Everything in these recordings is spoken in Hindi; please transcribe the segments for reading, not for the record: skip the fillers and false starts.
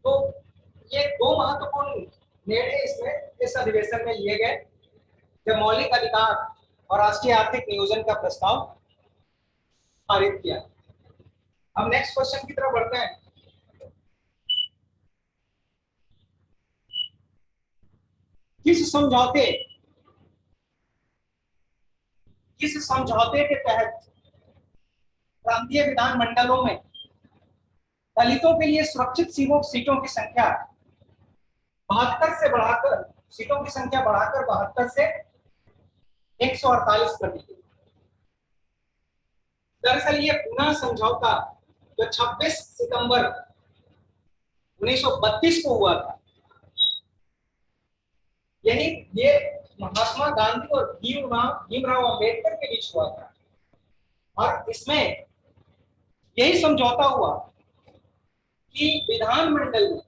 तो ये दो महत्वपूर्ण निर्णय इसमें इस अधिवेशन में लिए गए, जब मौलिक अधिकार और राष्ट्रीय आर्थिक नियोजन का प्रस्ताव पारित किया। अब नेक्स्ट क्वेश्चन की तरफ बढ़ते हैं। किस समझौते के तहत प्रांतीय विधानमंडलों में दलितों के लिए सुरक्षित सीटों की संख्या 72 से बढ़ाकर 72 से 148 कर दी गई। दरअसल ये पूना समझौता जो 26 सितंबर 1932 को हुआ था, ये महात्मा गांधी और भीमराव अंबेडकर के बीच हुआ था, और इसमें यही समझौता हुआ कि विधानमंडल में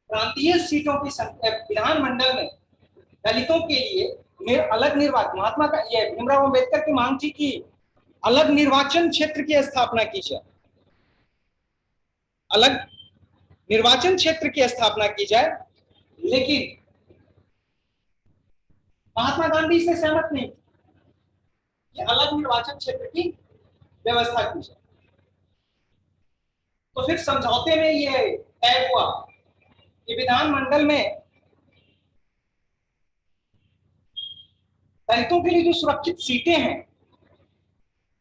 प्रांतीय सीटों की संख्या, विधानमंडल में दलितों के लिए अलग निर्वाचन, महात्मा का ये भीमराव अंबेडकर की मांग थी कि अलग निर्वाचन क्षेत्र की स्थापना की जाए, अलग निर्वाचन क्षेत्र की स्थापना की जाए, लेकिन महात्मा गांधी से सहमत नहीं कि अलग निर्वाचन क्षेत्र की व्यवस्था की जाए। तो फिर समझौते में यह तय हुआ कि विधानमंडल में दलितों के लिए जो सुरक्षित सीटें हैं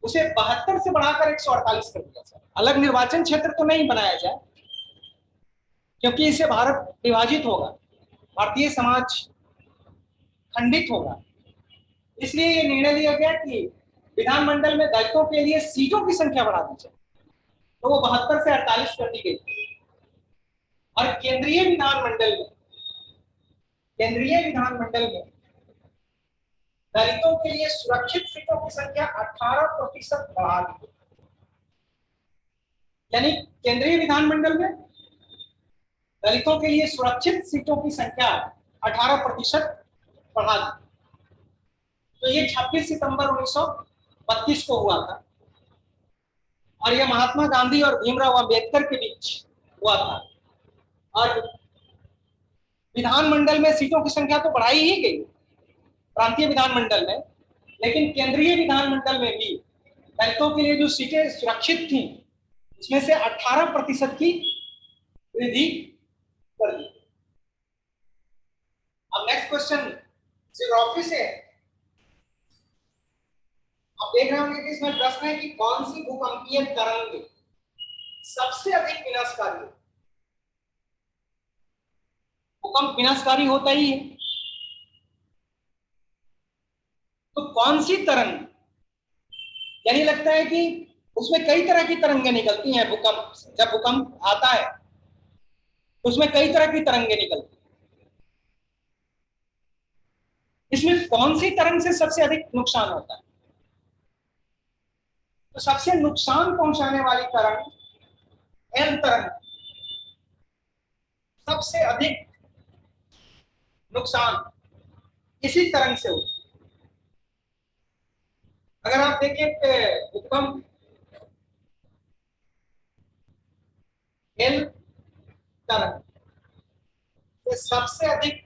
उसे 72 से बढ़ाकर 148 कर दिया जाए। अलग निर्वाचन क्षेत्र तो नहीं बनाया जाए, क्योंकि इससे भारत विभाजित होगा, भारतीय समाज खंडित होगा। इसलिए यह निर्णय लिया गया कि विधानमंडल में दलितों के लिए सीटों की संख्या बढ़ा दी जाए, तो वो 72 से 48 कर दी गई। और केंद्रीय विधानमंडल में दलितों के लिए सुरक्षित सीटों की संख्या 18% बढ़ा दी गई। यानी केंद्रीय विधानमंडल में दलितों के लिए सुरक्षित सीटों की संख्या 18% बढ़ा दी। तो ये 26 सितंबर 1932 को हुआ था, और यह महात्मा गांधी और भीमराव अंबेडकर के बीच हुआ था। और विधानमंडल में सीटों की संख्या तो बढ़ाई ही गई प्रांतीय विधानमंडल में, लेकिन केंद्रीय विधानमंडल में भी दलितों के लिए जो सीटें सुरक्षित थी उसमें से 18% की वृद्धि कर दी। अब नेक्स्ट क्वेश्चन ज्योग्राफी से है। आप देख रहे होंगे कि इसमें प्रश्न है कि कौन सी भूकंपीय तरंग सबसे अधिक विनाशकारी है। भूकंप विनाशकारी होता ही है, तो कौन सी तरंग, यानी लगता है कि उसमें कई तरह की तरंगें निकलती हैं। भूकंप, जब भूकंप आता है उसमें कई तरह की तरंगें निकलती हैं। इसमें कौन सी तरंग से सबसे अधिक नुकसान होता है? तो सबसे नुकसान पहुंचाने वाली तरंग एल तरंग सबसे अधिक नुकसान इसी तरंग से होता है। अगर आप देखें भूकंप एल तरंग से सबसे अधिक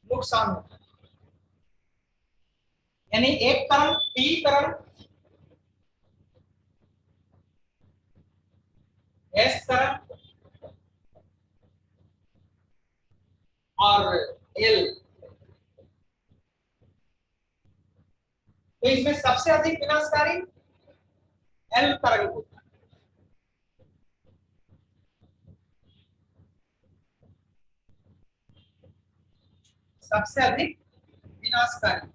नुकसान होता है, यानी एक तरंग पी तरंग, एस तरंग और एल, तो इसमें सबसे अधिक विनाशकारी एल तरंग होता है। सबसे अधिक विनाशकारी।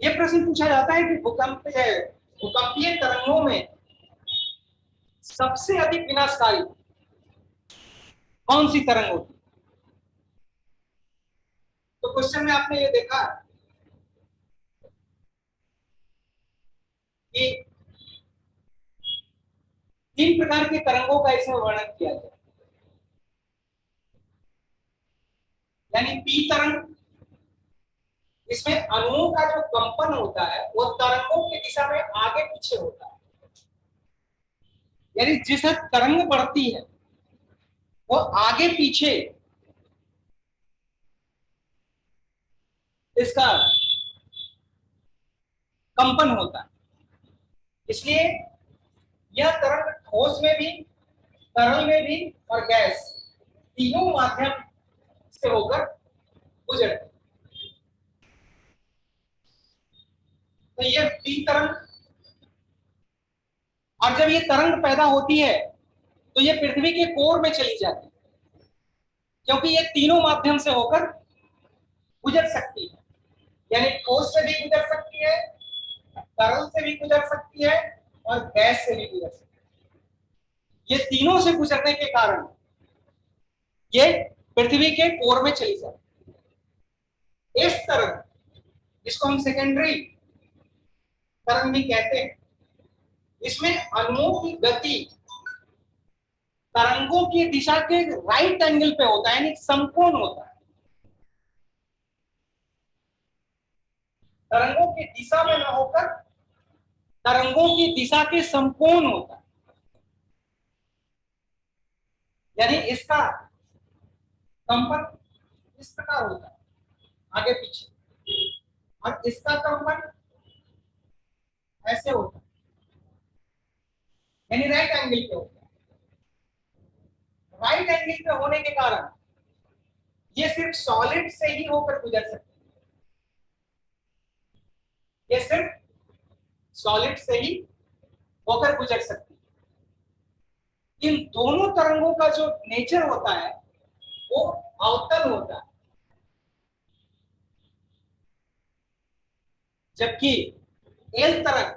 यह प्रश्न पूछा जाता है कि भूकंपीय तरंगों में सबसे अधिक विनाशकारी कौन सी तरंग होती है? तो क्वेश्चन में आपने ये देखा कि 3 प्रकार की तरंगों का इसमें वर्णन किया गया, यानी पी तरंग इसमें अणुओं का जो कंपन होता है वो तरंगों की दिशा में आगे पीछे होता है, यानी जिस हद तरंग बढ़ती है वो आगे पीछे इसका कंपन होता है। इसलिए यह तरंग ठोस में भी, तरल में भी और गैस तीनों माध्यम से होकर गुजरती है। तो ये टी तरंग, और जब ये तरंग पैदा होती है तो ये पृथ्वी के कोर में चली जाती है, क्योंकि ये तीनों माध्यम से होकर गुजर सकती है, यानी ठोस से भी गुजर सकती है, तरल से भी गुजर सकती है और गैस से भी गुजर सकती है। ये तीनों से गुजरने के कारण ये पृथ्वी के कोर में चली जाती है। इस तरंग, जिसको हम सेकेंडरी तरंग भी कहते हैं, इसमें अणुओं की गति तरंगों की दिशा के राइट एंगल पे होता है, यानी समकोण होता है। तरंगों की दिशा में न होकर तरंगों की दिशा के समकोण होता है, यानी इसका कंपन इस प्रकार होता है आगे पीछे, और इसका कंपन ऐसे होता है, यानी राइट एंगल पे होता है। राइट एंगल पे होने के कारण ये सिर्फ सॉलिड से ही होकर गुजर सकती है, ये सिर्फ सॉलिड से ही होकर गुजर सकती है। इन दोनों तरंगों का जो नेचर होता है वो अवतल होता है, जबकि एल तरंग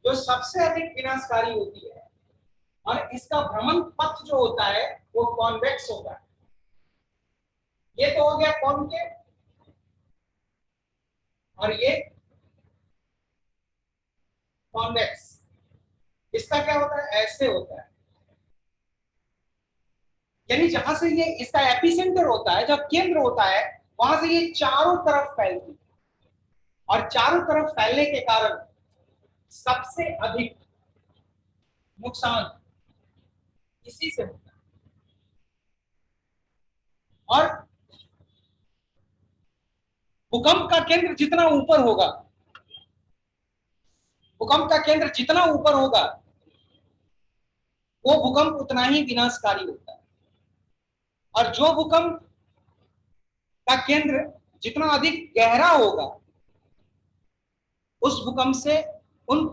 जो सबसे अधिक विनाशकारी होती है और इसका भ्रमण पथ जो होता है वो कॉन्वेक्स होता है। ये तो हो गया कॉनकेव, और ये कॉन्वेक्स। इसका क्या होता है, ऐसे होता है, यानी जहां से ये इसका एपिसेंटर होता है, जब केंद्र होता है, वहां से ये चारों तरफ फैलती है, और चारों तरफ फैलने के कारण सबसे अधिक नुकसान इसी से होता है। और भूकंप का केंद्र जितना ऊपर होगा, भूकंप का केंद्र जितना ऊपर होगा वो भूकंप उतना ही विनाशकारी होता है, और जो भूकंप का केंद्र जितना अधिक गहरा होगा उस भूकंप से, उन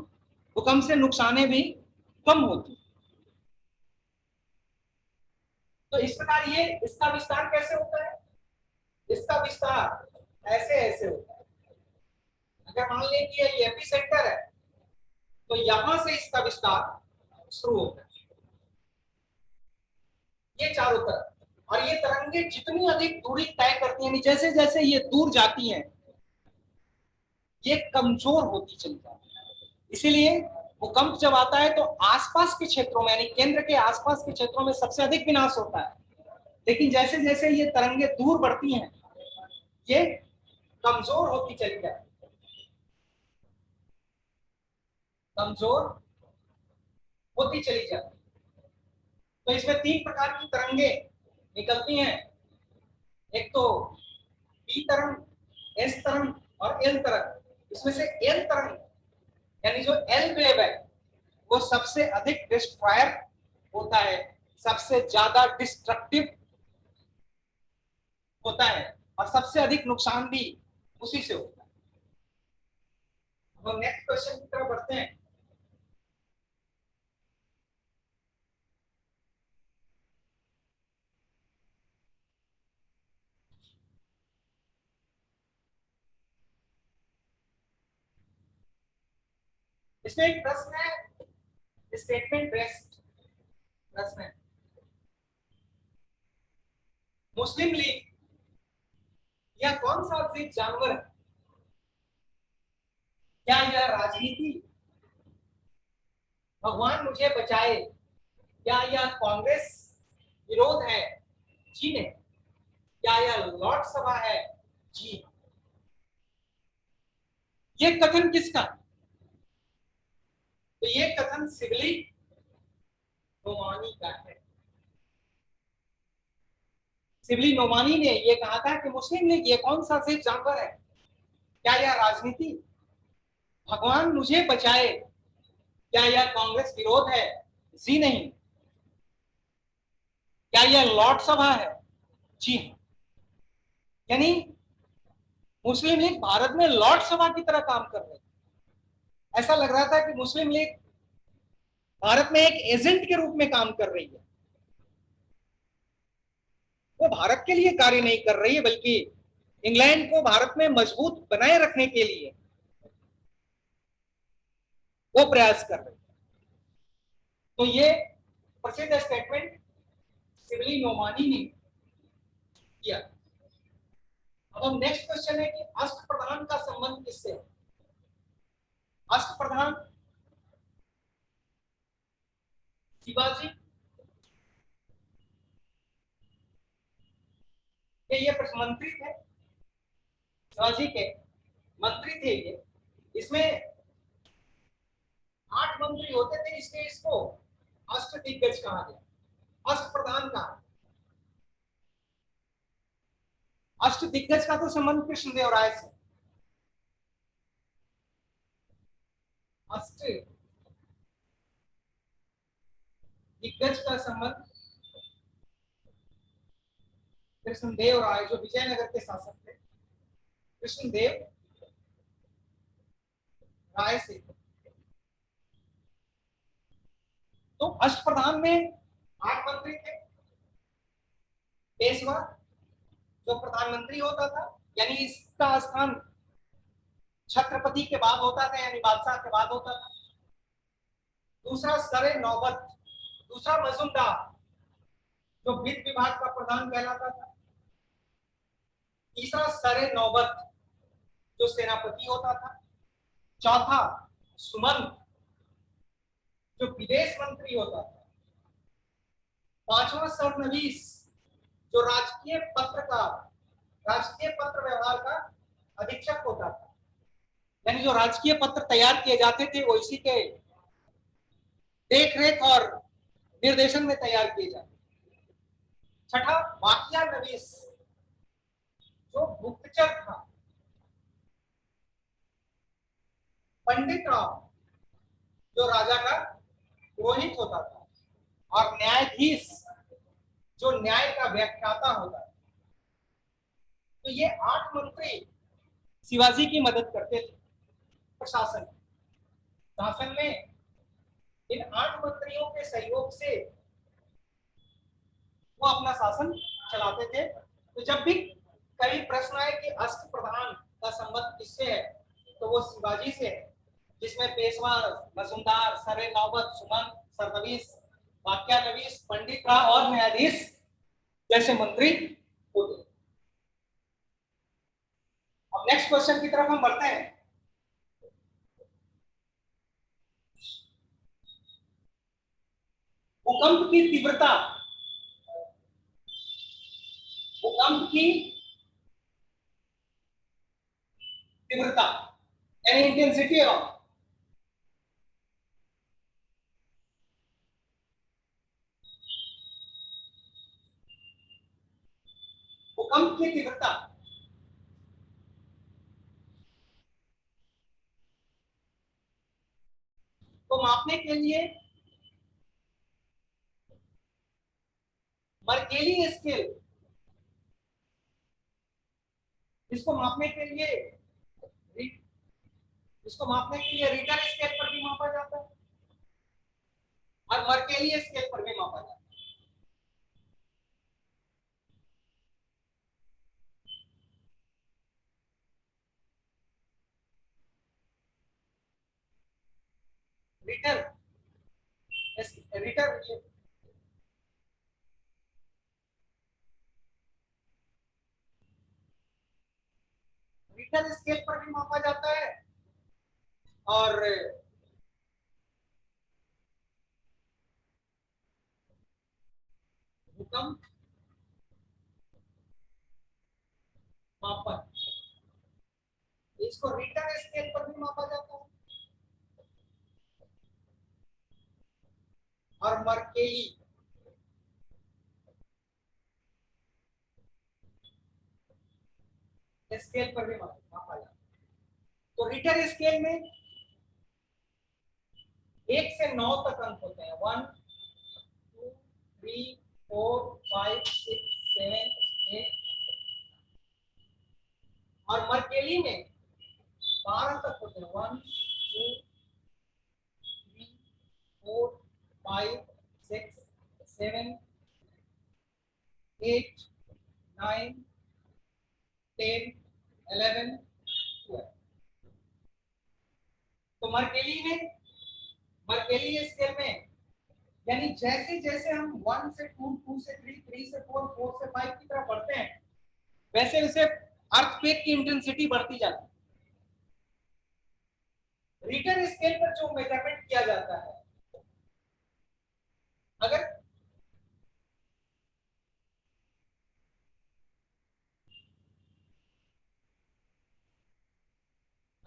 भूकंप से नुकसानें भी कम होती। तो इस प्रकार ये इसका विस्तार कैसे होता है, इसका विस्तार ऐसे ऐसे होता है। अगर मान लें कि ये एपिसेंटर है तो यहां से इसका विस्तार शुरू होता है, ये चारों तरफ। और ये तरंगे जितनी अधिक दूरी तय करती हैं, जैसे जैसे ये दूर जाती हैं ये कमजोर होती चली जाती है। इसीलिए भूकंप जब आता है तो आसपास के क्षेत्रों में, यानी केंद्र के आसपास के क्षेत्रों में सबसे अधिक विनाश होता है, लेकिन जैसे जैसे ये तरंगे दूर बढ़ती हैं ये कमजोर होती चली जाती है, कमजोर होती चली जाती है। तो इसमें तीन प्रकार की तरंगे निकलती हैं, एक तो पी तरंग, एस तरंग और एल तरंग। इसमें से एल तरंग, यानी जो एल वेव है, वो सबसे अधिक डिस्ट्रॉयर होता है, सबसे ज्यादा डिस्ट्रक्टिव होता है, और सबसे अधिक नुकसान भी उसी से होता है। हम नेक्स्ट क्वेश्चन की तरफ बढ़ते हैं। इसमें एक प्रश्न है, स्टेटमेंट बेस्ड प्रश्न है। मुस्लिम लीग यह कौन सा अजीब जानवर है, क्या यह राजनीति, भगवान मुझे बचाए, क्या यह कांग्रेस विरोध है, जी नहीं, क्या यह लॉर्ड सभा है, जी। ये कथन किसका? तो ये कथन सिबली नोमानी का है। सिबली नोमानी ने ये कहा था कि मुस्लिम लीग ये कौन सा सिर्फ जानवर है, क्या यह राजनीति, भगवान मुझे बचाए, क्या यह कांग्रेस विरोध है? जी नहीं। क्या यह लॉर्ड सभा है? जी हाँ। यानी मुस्लिम लीग भारत में लॉर्ड सभा की तरह काम कर रही है। ऐसा लग रहा था कि मुस्लिम लीग भारत में एक एजेंट के रूप में काम कर रही है। वो भारत के लिए कार्य नहीं कर रही है, बल्कि इंग्लैंड को भारत में मजबूत बनाए रखने के लिए वो प्रयास कर रही है। तो ये प्रसिद्ध स्टेटमेंट सिबली नोमानी ने किया। अब नेक्स्ट क्वेश्चन है कि अष्टप्रधान का संबंध किससे है? अष्टप्रधान शिवाजी के ये मंत्री थे, शिवाजी के मंत्री थे ये। इसमें 8 मंत्री होते थे, इसलिए इसको अष्ट दिग्गज कहा गया, अष्टप्रधान कहा। अष्ट दिग्गज का तो संबंध कृष्णदेव राय से, अष्ट दिग्गज का संबंध कृष्णदेव राय जो विजयनगर के शासक थे, कृष्णदेव राय से। तो अष्टप्रधान में 8 मंत्री थे। पेशवा जो प्रधानमंत्री होता था, यानी इसका स्थान छत्रपति के बाद होता था, यानी बादशाह के बाद होता था। दूसरा सरे नौबत, दूसरा मजूमदार जो वित्त विभाग का प्रधान कहलाता था। तीसरा सरे नौबत जो सेनापति होता था। चौथा सुमंत जो विदेश मंत्री होता था। पांचवा सरनवीस जो राजकीय पत्र का, राजकीय पत्र व्यवहार का अधीक्षक होता था, यानी जो राजकीय पत्र तैयार किए जाते थे वो इसी के देख रेख और निर्देशन में तैयार किए जाते। छठा वाकिया नवीस जो गुप्तचर था। पंडित राव जो राजा का पुरोहित होता था। और न्यायाधीश जो न्याय का व्याख्याता होता था। तो ये 8 मंत्री शिवाजी की मदद करते थे प्रशासन शासन में। इन 8 मंत्रियों के सहयोग से वो अपना शासन चलाते थे। तो जब भी कभी प्रश्न आए कि अष्टप्रधान का संबंध किससे है, तो वो शिवाजी से है, जिसमें पेशवा, मजूमदार, सरे नौबत, सुमंत, सरनवीस, वाक्या नवीस, पंडित राव और न्यायाधीश जैसे मंत्री होते। अब नेक्स्ट क्वेश्चन की तरफ हम बढ़ते हैं। भूकंप की तीव्रता, भूकंप की तीव्रता यानी इंटेंसिटी ऑफ, भूकंप की तीव्रता को मापने के लिए मर्केली स्केल, इसको मापने के लिए इसको मापने के लिए रिटर स्केल पर भी मापा जाता है और मर्केली स्केल पर भी मापा जाता है। रिटर रिटर रिटर स्केल पर भी मापा जाता है और भूकंप मापन, इसको रिटर स्केल पर भी मापा जाता है। और मर्केली स्केल पर भी मापा जाता है। तो रिटर स्केल में 1 से 9 तक अंक होते हैं, 1 2 3 4 5 6 7 8। और मर्केली में 12 तक होते हैं, 1 2 3 4 5 6 7 8 9 10 11 12। तो मर्केली स्केल में यानी जैसे जैसे हम 1 से 2, 2 से 3, 3 से 4, 4 से 5 की तरफ बढ़ते हैं, वैसे वैसे अर्थक्वेक की इंटेंसिटी बढ़ती जाती है। रिटर स्केल पर जो मेजरमेंट किया जाता है, अगर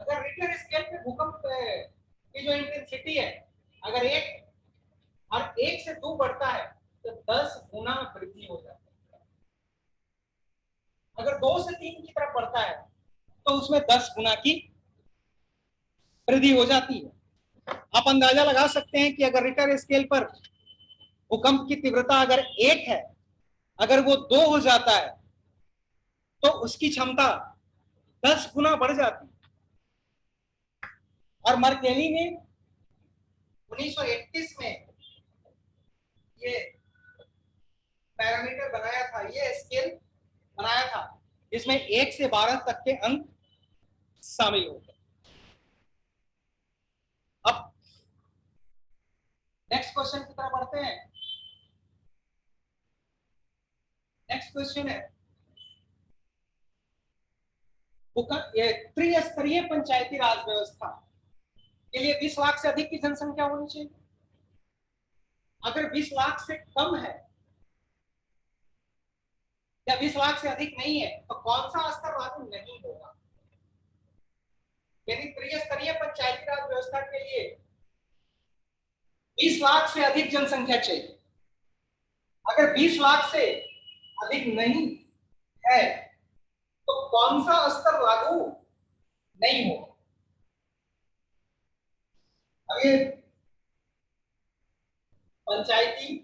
अगर रिटर स्केल पे भूकंप की जो इंटेंसिटी है, अगर 1 से 2 बढ़ता है तो 10 गुना वृद्धि हो जाती है। अगर 2 से 3 की तरफ बढ़ता है तो उसमें 10 गुना की वृद्धि हो जाती है। आप अंदाजा लगा सकते हैं कि अगर रिटर स्केल पर भूकंप की तीव्रता अगर 1 है, अगर वो 2 हो जाता है तो उसकी क्षमता 10 गुना बढ़ जाती है। और मर्केली ने 1931 में ये पैरामीटर बनाया था, ये स्केल बनाया था, जिसमें 1 से 12 तक के अंक शामिल होते हैं। अब नेक्स्ट क्वेश्चन की तरफ बढ़ते हैं। नेक्स्ट क्वेश्चन है त्रिस्तरीय पंचायती राज व्यवस्था के लिए 20 लाख से अधिक की जनसंख्या होनी चाहिए। अगर 20 लाख से कम है या 20 लाख से अधिक नहीं है तो कौन सा स्तर लागू नहीं होगा। यानी त्रिस्तरीय पंचायती राज व्यवस्था के लिए 20 लाख से अधिक जनसंख्या चाहिए। अगर 20 लाख से अधिक नहीं है तो कौन सा स्तर लागू नहीं होगा। अब ये पंचायती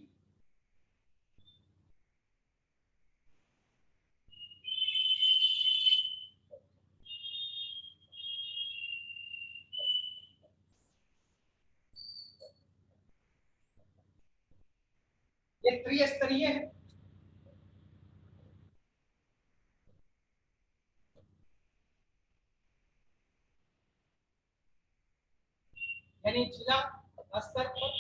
ये त्रिस्तरीय है। यानी जिला स्तर पर,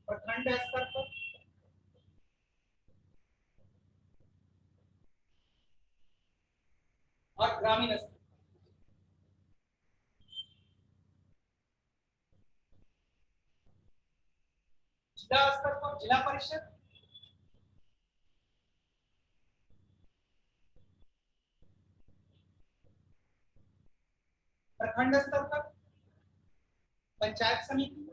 प्रखंड स्तर पर और ग्रामीण स्तर। जिला स्तर पर जिला परिषद, प्रखंड स्तर पर पंचायत समिति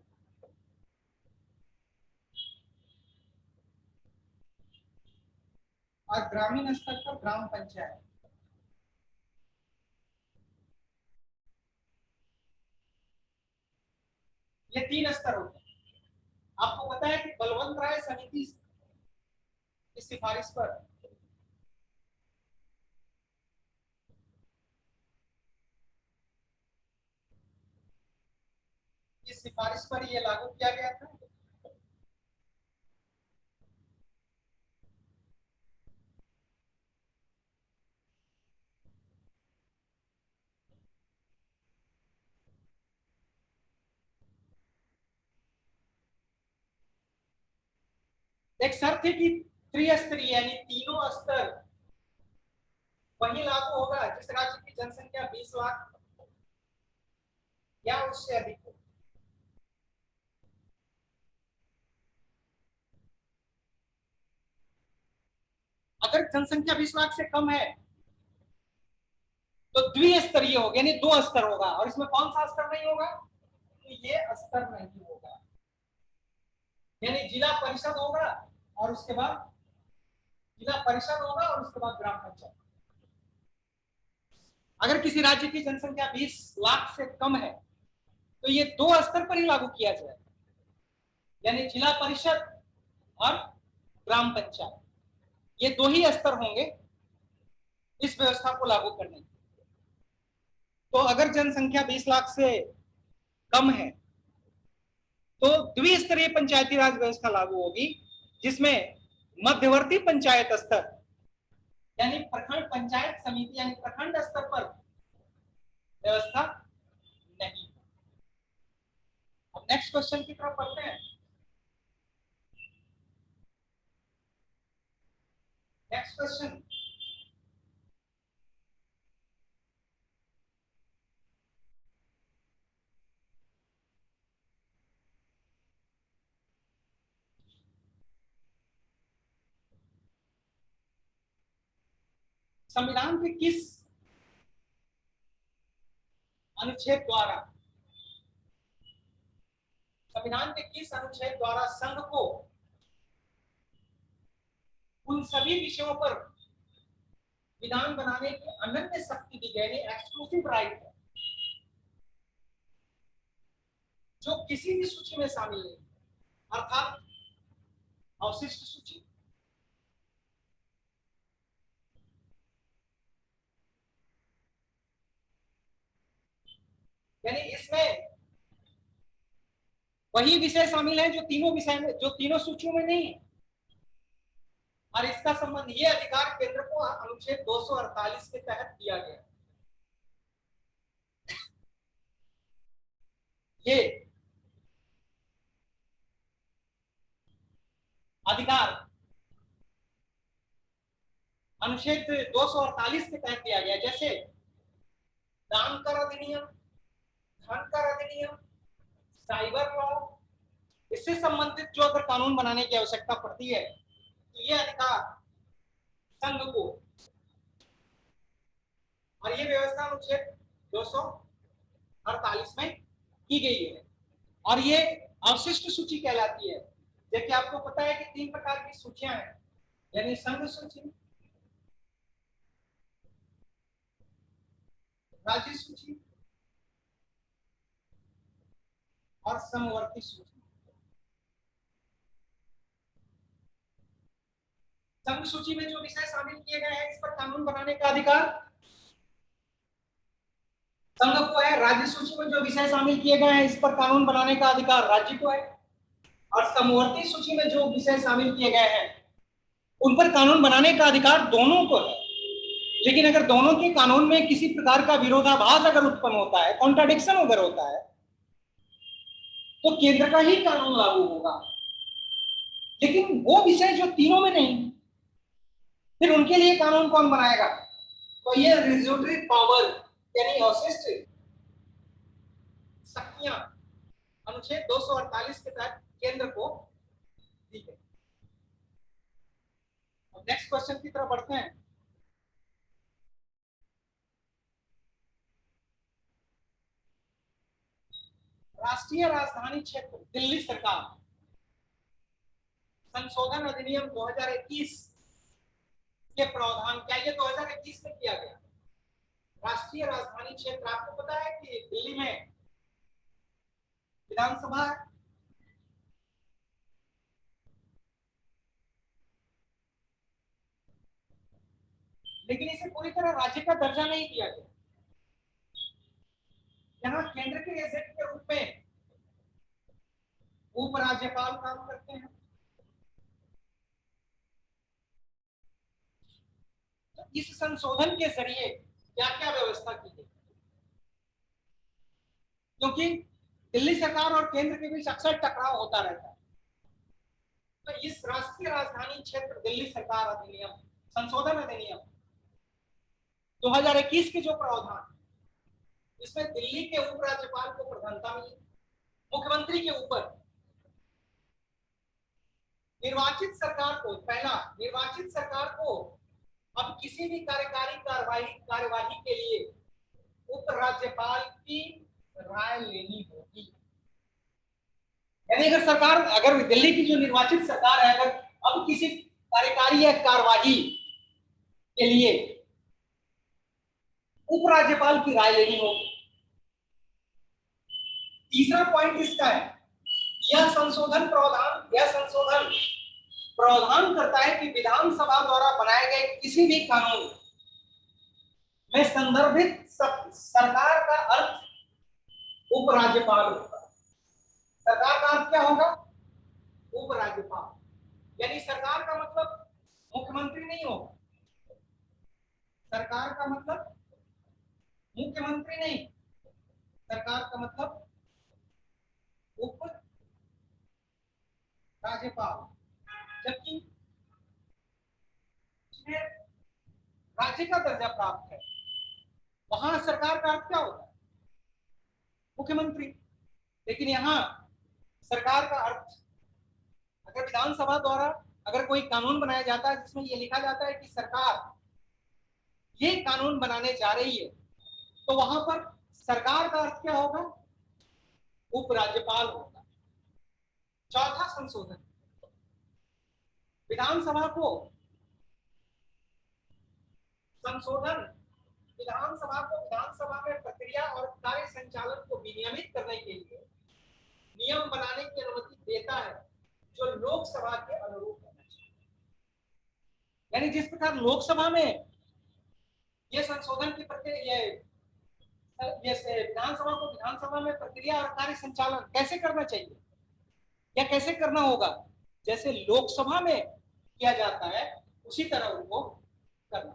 और ग्रामीण स्तर पर ग्राम पंचायत। ये 3 स्तर होते हैं। आपको पता है कि बलवंत राय समिति की सिफारिश पर ये लागू किया गया था। एक शर्त है कि त्रिस्तरीय यानी तीनों स्तर वही लागू होगा जिस राज्य की जनसंख्या 20 लाख या उससे अधिक हो। अगर जनसंख्या 20 लाख से कम है द्विस्तरीय होगा, यानी दो स्तर होगा, और इसमें कौन सा स्तर नहीं होगा, तो ये स्तर नहीं होगा, यानी जिला परिषद होगा और उसके बाद जिला परिषद होगा और उसके बाद ग्राम पंचायत। अगर किसी राज्य की जनसंख्या 20 लाख से कम है तो ये दो स्तर पर ही लागू किया जाए, यानी जिला परिषद और ग्राम पंचायत, ये दो ही स्तर होंगे इस व्यवस्था को लागू करने के। तो अगर जनसंख्या 20 लाख से कम है तो द्विस्तरीय पंचायती राज व्यवस्था लागू होगी, जिसमें मध्यवर्ती पंचायत स्तर यानी प्रखंड पंचायत समिति यानी प्रखंड स्तर पर व्यवस्था नहीं। अब नेक्स्ट क्वेश्चन की तरफ बढ़ते हैं। नेक्स्ट क्वेश्चन, संविधान के किस अनुच्छेद द्वारा संविधान के किस अनुच्छेद द्वारा संघ को उन सभी विषयों पर विधान बनाने की अनन्य शक्ति दी गई, एक्सक्लूसिव राइट है, जो किसी भी सूची में शामिल नहीं, अर्थात अवशिष्ट सूची, यानी इसमें वही विषय शामिल है जो तीनों विषय में, जो तीनों सूचियों में नहीं है, और इसका संबंध, ये अधिकार केंद्र को अनुच्छेद 248 के तहत दिया गया। ये अधिकार अनुच्छेद 248 के तहत दिया गया, जैसे दान कर अधिनियम, धन कर अधिनियम, साइबर लॉ, इससे संबंधित जो अगर कानून बनाने की आवश्यकता पड़ती है तो ये अधिकार संघ को, और ये व्यवस्था अनुच्छेद 248 में की गई है, और ये अवशिष्ट सूची कहलाती है। जैसे आपको पता है कि 3 प्रकार की सूचियां हैं, यानी संघ सूची, राज्य सूची और समवर्ती सूची। संघ सूची में जो विषय शामिल किए गए हैं इस पर कानून बनाने का अधिकार संघ को है, राज्य सूची में जो विषय शामिल किए गए हैं इस पर कानून बनाने का अधिकार राज्य को है, और समवर्ती सूची में जो विषय शामिल किए गए हैं उन पर कानून बनाने का अधिकार दोनों को है। लेकिन अगर दोनों के कानून में किसी प्रकार का विरोधाभास अगर उत्पन्न होता है, कॉन्ट्राडिक्शन अगर होता है, तो केंद्र का ही कानून लागू होगा। लेकिन वो विषय जो तीनों में नहीं, फिर उनके लिए कानून कौन बनाएगा, तो ये रेज्यूटरी पावर यानी अवशिष्ट शक्तियां अनुच्छेद 248 के तहत केंद्र को दी गई। अब नेक्स्ट क्वेश्चन की तरफ बढ़ते हैं। राष्ट्रीय राजधानी क्षेत्र दिल्ली सरकार संशोधन अधिनियम 2021 के प्रावधान क्या ये 2021 में किया गया। राष्ट्रीय राजधानी क्षेत्र, आपको पता है कि दिल्ली में विधानसभा है, लेकिन इसे पूरी तरह राज्य का दर्जा नहीं दिया गया। यहाँ केंद्र के एजेंट के रूप में उपराज्यपाल काम करते हैं। तो इस संशोधन के जरिए क्या क्या व्यवस्था की गई, क्योंकि दिल्ली सरकार और केंद्र के बीच अक्सर टकराव होता रहता है, तो इस राष्ट्रीय राजधानी क्षेत्र दिल्ली सरकार अधिनियम संशोधन अधिनियम 2021 के जो प्रावधान, इसमें दिल्ली के उपराज्यपाल को प्रधानता मिली, मुख्यमंत्री के ऊपर निर्वाचित सरकार को, पहला निर्वाचित सरकार को अब किसी भी कार्यकारी कार्यवाही के लिए उपराज्यपाल की राय लेनी होगी। यानी अगर दिल्ली की जो निर्वाचित सरकार है, अगर अब किसी कार्यकारी या कार्यवाही के लिए उपराज्यपाल की राय लेनी होगी। तीसरा पॉइंट इसका है, यह संशोधन प्रावधान करता है कि विधानसभा द्वारा बनाए गए किसी भी कानून में संदर्भित सरकार का अर्थ उपराज्यपाल होगा। सरकार का अर्थ क्या होगा? उपराज्यपाल। यानी सरकार का मतलब मुख्यमंत्री नहीं होगा। सरकार का मतलब मुख्यमंत्री नहीं, सरकार का मतलब उप राज्यपाल। जबकि जिन्हें राज्य का दर्जा प्राप्त है, वहां सरकार का अर्थ क्या होता है? मुख्यमंत्री। लेकिन यहाँ सरकार का अर्थ, अगर विधानसभा द्वारा अगर कोई कानून बनाया जाता है जिसमें यह लिखा जाता है कि सरकार ये कानून बनाने जा रही है, तो वहां पर सरकार का अर्थ क्या होगा? उपराज्यपाल होगा। चौथा संशोधन, विधानसभा को विधानसभा में प्रक्रिया और कार्य संचालन को विनियमित करने के लिए नियम बनाने की अनुमति देता है, जो लोकसभा के अनुरूप होना चाहिए। यानी जिस प्रकार लोकसभा में यह संशोधन की प्रक्रिया, विधानसभा में प्रक्रिया और कार्य संचालन कैसे करना चाहिए या कैसे करना होगा, जैसे लोकसभा में किया जाता है उसी तरह उनको करना।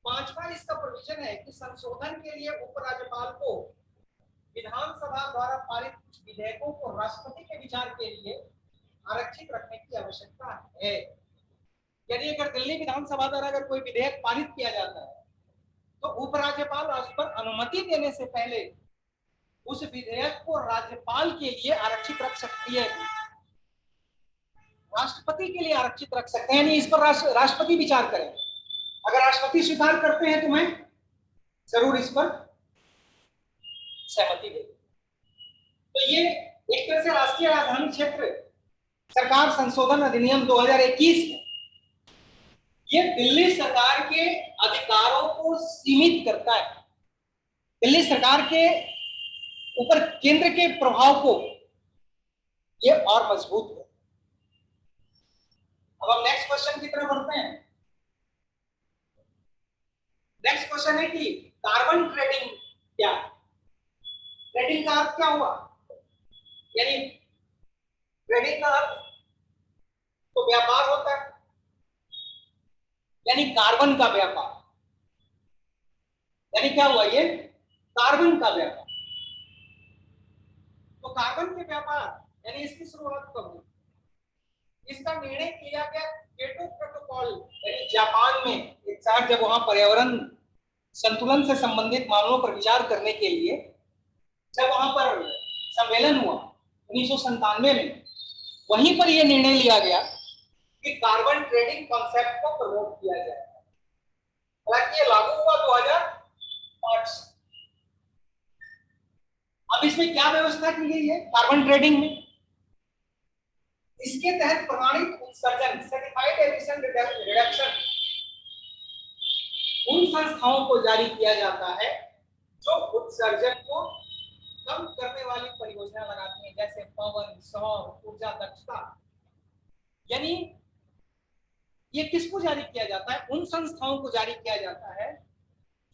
पांचवा इसका प्रोविजन है कि संशोधन के लिए उपराज्यपाल को विधानसभा द्वारा पारित कुछ विधेयकों को राष्ट्रपति के विचार के लिए आरक्षित रखने की आवश्यकता है। यदि अगर दिल्ली विधानसभा द्वारा अगर कोई विधेयक पारित किया जाता है, तो उपराज्यपाल उस पर अनुमति देने से पहले उस विधेयक को राज्यपाल के लिए आरक्षित रख सकती है, राष्ट्रपति के लिए आरक्षित रख सकते हैं। इस पर राष्ट्रपति विचार करें। अगर राष्ट्रपति स्वीकार करते हैं तो मैं जरूर इस पर सहमति दें। तो ये एक तरह से राष्ट्रीय राजधानी क्षेत्र सरकार संशोधन अधिनियम 2021 में ये दिल्ली सरकार के अधिकारों को सीमित करता है, दिल्ली सरकार के ऊपर केंद्र के प्रभाव को ये और मजबूत है। अब हम नेक्स्ट क्वेश्चन की तरफ बढ़ते हैं। नेक्स्ट क्वेश्चन है कि कार्बन ट्रेडिंग क्या है? ट्रेडिंग का अर्थ क्या हुआ? यानी ट्रेडिंग का अर्थ तो व्यापार होता है, यानी कार्बन का व्यापार। यानी क्या हुआ? ये कार्बन का व्यापार। तो कार्बन के व्यापार यानी इसकी शुरुआत कब हुई? इसका निर्णय किया गया क्योटो प्रोटोकॉल यानी जापान में एक साथ, जब वहां पर्यावरण संतुलन से संबंधित मामलों पर विचार करने के लिए जब वहां पर सम्मेलन हुआ 1997 में, वहीं पर यह निर्णय लिया गया कि कार्बन ट्रेडिंग कॉन्सेप्ट को प्रमोट किया जाए। हालांकि ये लागू हुआ 2005 से। अब इसमें क्या व्यवस्था की गई है कार्बन ट्रेडिंग में? इसके तहत प्रमाणित उत्सर्जन सर्टिफाइड एमिशन रिडक्शन उन संस्थाओं को जारी किया जाता है जो उत्सर्जन को कम करने वाली परियोजना लगाती हैं, जैसे पवन, सौर ऊर्जा दक्षता। यानी ये किसको जारी किया जाता है? उन संस्थाओं को जारी किया जाता है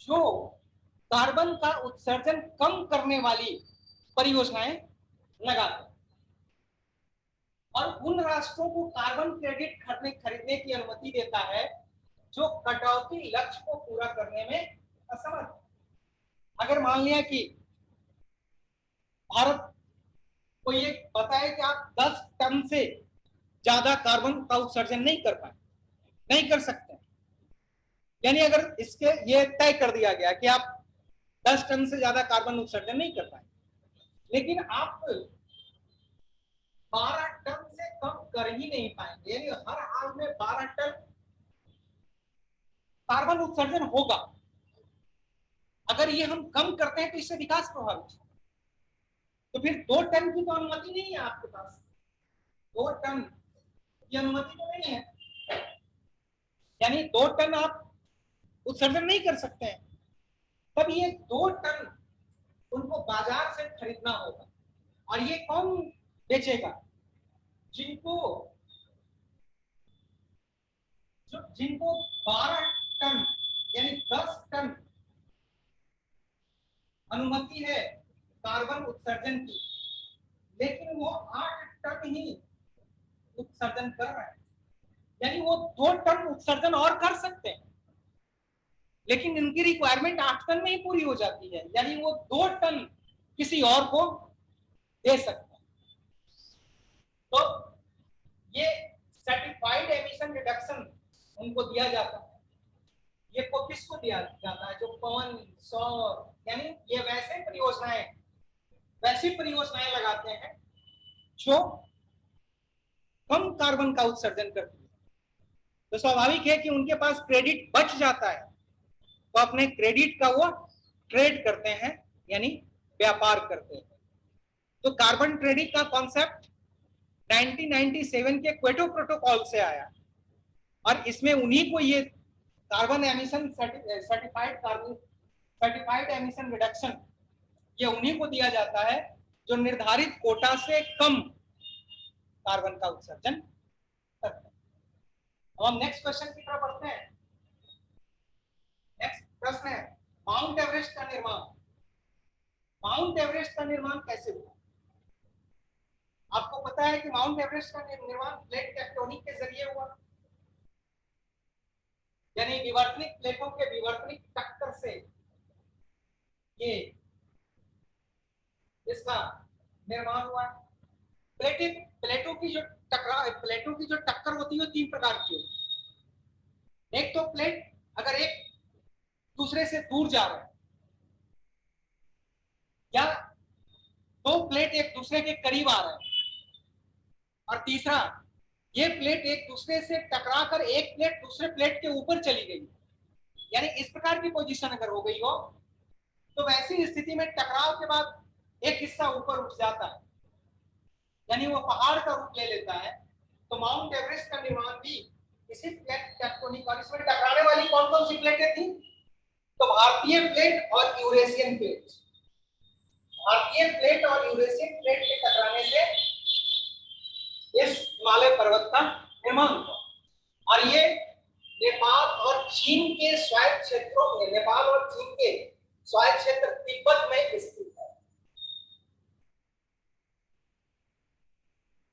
जो कार्बन का उत्सर्जन कम करने वाली परियोजनाएं लगाते हैं, और उन राष्ट्रों को कार्बन क्रेडिट खरीदने की अनुमति देता है जो कटौती लक्ष्य को पूरा करने में असमर्थ। अगर मान लिया कि भारत को ये बताए कि आप 10 टन से ज्यादा कार्बन का उत्सर्जन नहीं कर सकते, यानी अगर इसके ये तय कर दिया गया कि आप 10 टन से ज्यादा कार्बन उत्सर्जन नहीं कर पाए, लेकिन आप 12 टन से कम कर ही नहीं पाएंगे, यानी हर हाल में 12 टन कार्बन उत्सर्जन होगा, 12 टन से कम कर ही नहीं पाएंगे, यानी हर हाल में 12 टन कार्बन उत्सर्जन होगा, 12 टन से कम कर ही नहीं पाएंगे, यानी हर हाल में 12 टन कार्बन उत्सर्जन होगा। 12 टन से कम कर ही नहीं पाएंगे, यानी हर हाल में 12 टन कार्बन उत्सर्जन होगा। अगर ये हम कम करते हैं तो इससे विकास प्रभावित है। तो फिर 2 टन की तो अनुमति नहीं है आपके पास, 2 टन की अनुमति तो नहीं है, यानी 2 टन आप उत्सर्जन नहीं कर सकते हैं। तब ये 2 टन उनको बाजार से खरीदना होगा, और ये कौन बेचेगा? जिनको जिनको 12 टन यानी 10 टन अनुमति है कार्बन उत्सर्जन की, लेकिन वो 8 टन ही उत्सर्जन कर रहे हैं, यानी वो 2 टन उत्सर्जन और कर सकते हैं, लेकिन इनकी रिक्वायरमेंट 8 टन में ही पूरी हो जाती है, यानी वो 2 टन किसी और को दे सकते हैं। तो ये सर्टिफाइड एमिशन रिडक्शन उनको दिया जाता है। ये को किसको दिया जाता है? जो पवन, सौर, यानी ये वैसी परियोजनाएं लगाते हैं जो कम कार्बन का उत्सर्जन करती है। तो स्वाभाविक है कि उनके पास क्रेडिट बच जाता है, तो अपने क्रेडिट का वो ट्रेड करते हैं, यानी व्यापार करते हैं। तो कार्बन ट्रेडिंग का कॉन्सेप्ट 1997 के क्योटो प्रोटोकॉल से आया, और इसमें उन्हीं को ये carbon emission certified emission reduction ये उन्हीं को दिया जाता है जो निर्धारित कोटा से कम कार्बन का उत्सर्जन करते हैं। अब हम नेक्स्ट क्वेश्चन की तरफ बढ़ते हैं। नेक्स्ट प्रश्न है माउंट एवरेस्ट का निर्माण। माउंट एवरेस्ट का निर्माण कैसे हुआ? आपको पता है कि माउंट एवरेस्ट का निर्माण प्लेट टेक्टोनिक के जरिए हुआ, यानी विवर्तनिक प्लेटों के विवर्तनिक टक्कर से ये इसका निर्माण हुआ। प्लेटों की जो टक्कर होती है 3 प्रकार की होती है। एक तो प्लेट अगर एक दूसरे से दूर जा रहे हैं, या 2 प्लेट एक दूसरे के करीब आ रहे हैं, और तीसरा ये प्लेट एक दूसरे से टकराकर एक प्लेट दूसरे प्लेट के ऊपर चली गई, यानी इस प्रकार की पोजीशन अगर हो गई हो, तो वैसी स्थिति में टकराव के बाद एक हिस्सा ऊपर उठ जाता है, यानी वो पहाड़ का रूप ले लेता है। तो माउंट एवरेस्ट का निर्माण भी इसी प्लेट टेक्टोनिक, और इसमें टकराने वाली कौन कौन सी प्लेटें थी? तो भारतीय प्लेट और यूरेशियन प्लेट। भारतीय प्लेट और यूरेशियन प्लेट के टकराने से इस हिमालय पर्वत का निर्माण हुआ, और ये नेपाल और चीन के स्वायत्त क्षेत्रों में, नेपाल और चीन के स्वायत्त क्षेत्र तिब्बत में स्थित है।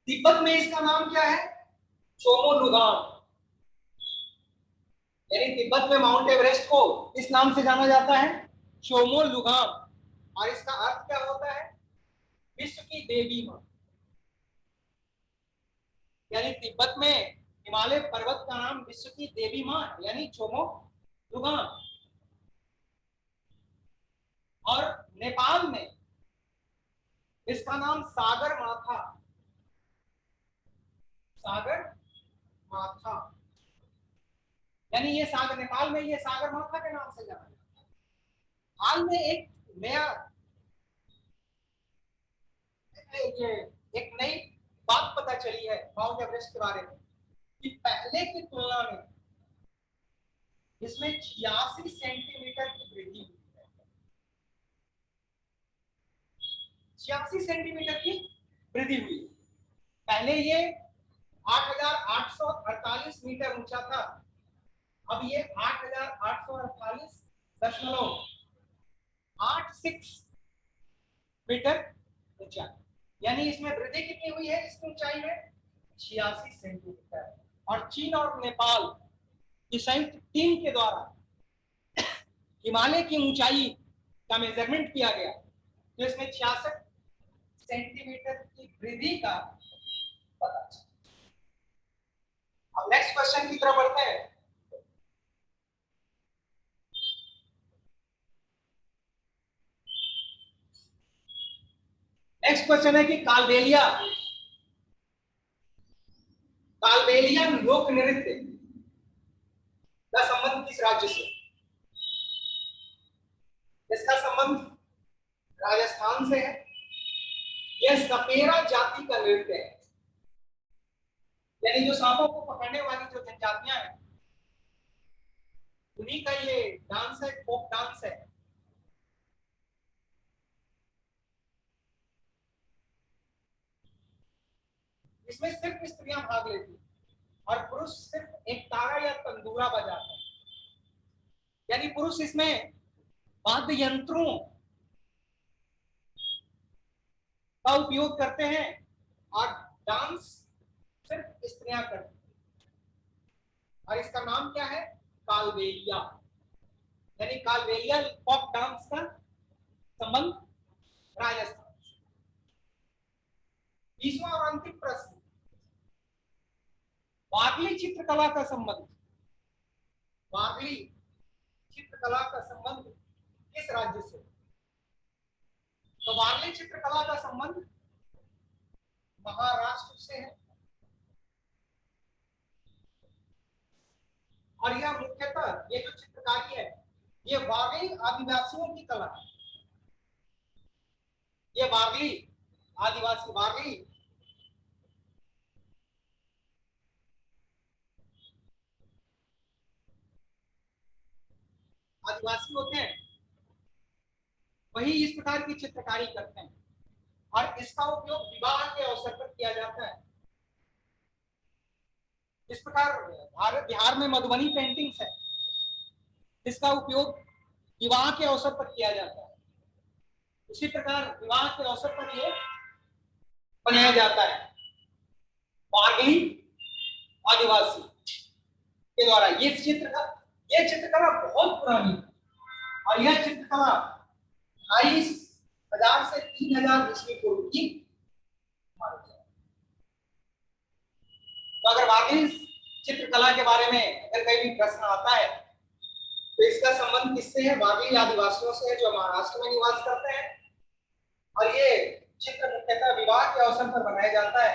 तिब्बत में इसका नाम क्या है? चोमोलुंगान, यानी तिब्बत में माउंट एवरेस्ट को इस नाम से जाना जाता है, चोमोलुंगान, और इसका अर्थ क्या होता है? विश्व की देवी मां। यानी तिब्बत में हिमालय पर्वत का नाम विश्व की देवी मां यानी चोमोलुंगान। और नेपाल में इसका नाम सागर माथा, सागर माथा, यानी ये सागर, नेपाल में ये सागर माथा के नाम से जाना जाता है। हाल में एक नई बात पता चली है माउंट एवरेस्ट के बारे में, कि पहले की तुलना में इसमें 86 सेंटीमीटर की वृद्धि हुई है। 86 सेंटीमीटर की वृद्धि हुई। पहले ये 8,848 मीटर ऊंचा था, अब ये 8,848.86 मीटर ऊंचा, यानी इसमें वृद्धि कितनी हुई है? इसकी ऊंचाई में 86 सेंटीमीटर। और चीन और नेपाल की संयुक्त टीम के द्वारा हिमालय की ऊंचाई का मेजरमेंट किया गया, तो इसमें 66 सेंटीमीटर की वृद्धि का पता चला। अब नेक्स्ट क्वेश्चन की तरफ बढ़ते हैं। नेक्स्ट क्वेश्चन है कि कालबेलियन लोक नृत्य का संबंध किस राज्य से? इसका संबंध राजस्थान से है। यह सपेरा जाति का नृत्य है, यानी जो सांपों को पकड़ने वाली जो जनजातियां हैं उन्हीं का ये डांस है, फोक डांस है। इसमें सिर्फ स्त्रियां भाग लेती और पुरुष सिर्फ एक तारा या तंदूरा बजाते हैं, यानी पुरुष इसमें वाद्य यंत्रों का उपयोग करते हैं और डांस सिर्फ स्त्रियां करती हैं। और इसका नाम क्या है? कालबेलिया, यानी कालबेलिया फोक डांस का संबंध राजस्थान से। 20वां और अंतिम प्रश्न, वारली चित्रकला का संबंध, वारली चित्रकला का संबंध किस राज्य से? तो वारली चित्रकला का संबंध महाराष्ट्र से है और यह मुख्यतः ये जो चित्रकारी है ये वारली आदिवासियों की कला है। ये वारली आदिवासी, वारली आदिवासी होते हैं वही इस प्रकार की चित्रकारी करते हैं और इसका उपयोग विवाह के अवसर पर किया जाता है। इस प्रकार बिहार में मधुबनी पेंटिंग्स है जिसका उपयोग विवाह के अवसर पर किया जाता है। उसी प्रकार विवाह के अवसर पर ये बनाया जाता है वारली आदिवासी के द्वारा। ये चित्रकला बहुत पुरानी है और यह चित्रकला 22,000 से 3,000 ईस्वी पूर्व की मानी जाए। तो अगर वारली चित्रकला के बारे में अगर कहीं भी प्रश्न आता है तो इसका संबंध किससे है? वारली आदिवासियों से है जो महाराष्ट्र में निवास करते हैं और ये चित्र मुख्यतः विवाह के अवसर पर बनाया जाता है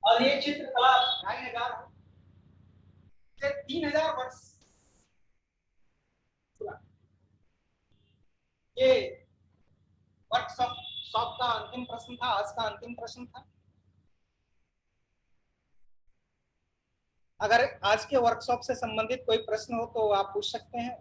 और ये चित्रकला 2,500 से 3,000 वर्ष ये वर्कशॉप का अंतिम प्रश्न था, आज का अंतिम प्रश्न था। अगर आज के वर्कशॉप से संबंधित कोई प्रश्न हो तो आप पूछ सकते हैं।